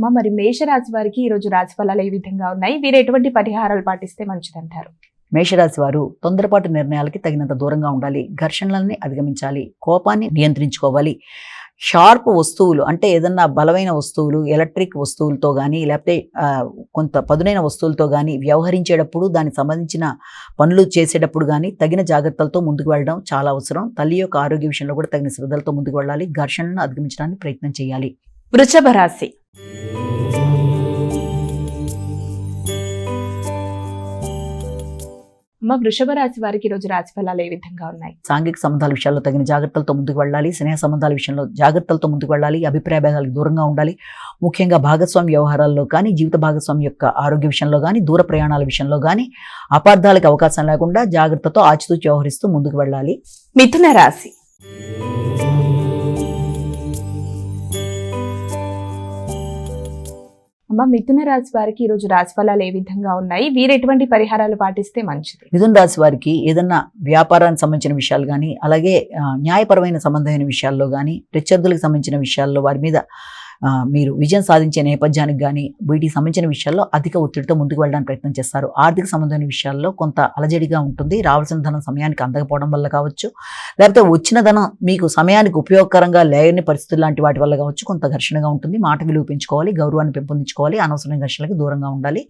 మరి మేషరాశి వారికి ఈ రోజు రాశి ఫలాలు ఏ విధంగా ఉన్నాయి? వీరు ఎటువంటి పరిహారాలు పాటిస్తే మంచిదంటారు? మేషరాశి వారు తొందరపాటు నిర్ణయాలకి తగినంత దూరంగా ఉండాలి. ఘర్షణలని అధిగమించాలి. కోపాన్ని నియంత్రించుకోవాలి. షార్ప్ వస్తువులు అంటే ఏదన్నా బలమైన వస్తువులు, ఎలక్ట్రిక్ వస్తువులతో కానీ లేకపోతే కొంత పదునైన వస్తువులతో కానీ వ్యవహరించేటప్పుడు దానికి సంబంధించిన పనులు చేసేటప్పుడు కానీ తగిన జాగ్రత్తలతో ముందుకు వెళ్ళడం చాలా అవసరం. తల్లి యొక్క ఆరోగ్య విషయంలో కూడా తగిన శ్రద్ధలతో ముందుకు వెళ్ళాలి. ఘర్షణలను అధిగమించడానికి ప్రయత్నం చేయాలి. వృషభ రాశి. వృషభ రాశి వారికి ఈ రోజు రాశి ఫలాలు ఏ విధంగా ఉన్నాయి? సాంఘిక సంబంధాల విషయాల్లో తగిన జాగ్రత్తలతో ముందుకు వెళ్ళాలి. స్నేహ సంబంధాల విషయంలో జాగ్రత్తలతో ముందుకు వెళ్ళాలి. అభిప్రాయ భేదాలకు దూరంగా ఉండాలి. ముఖ్యంగా భాగస్వామి వ్యవహారాల్లో కానీ జీవిత భాగస్వామి యొక్క ఆరోగ్య విషయంలో కానీ దూర ప్రయాణాల విషయంలో కానీ అపార్థాలకు అవకాశం లేకుండా జాగ్రత్తతో ఆచితూచి వ్యవహరిస్తూ ముందుకు వెళ్ళాలి. మిథున రాశి. మిథున రాశి వారికి ఈ రోజు రాశి ఫలాలు ఏ విధంగా ఉన్నాయి? వీరు ఎటువంటి పరిహారాలు పాటిస్తే మంచిది? మిథున రాశి వారికి ఏదన్నా వ్యాపారానికి సంబంధించిన విషయాలు కానీ అలాగే న్యాయపరమైన సంబంధమైన విషయాల్లో కానీ ప్రత్యర్థులకు సంబంధించిన విషయాల్లో వారి మీద మీరు విజయం సాధించే నేపథ్యానికి కానీ వీటికి సంబంధించిన విషయాల్లో అధిక ఒత్తిడితో ముందుకు వెళ్ళడానికి ప్రయత్నం చేస్తారు. ఆర్థిక సంబంధమైన విషయాల్లో కొంత అలజడిగా ఉంటుంది. రావాల్సిన ధనం సమయానికి అందకపోవడం వల్ల కావచ్చు, లేకపోతే వచ్చిన ధనం మీకు సమయానికి ఉపయోగకరంగా లేని పరిస్థితులు లాంటి వాటి వల్ల కావచ్చు కొంత ఘర్షణగా ఉంటుంది. మాట విలువ పెంచుకోవాలి. గౌరవాన్ని పెంపొందించుకోవాలి. అనవసరమైన ఘర్షణలకు దూరంగా ఉండాలి.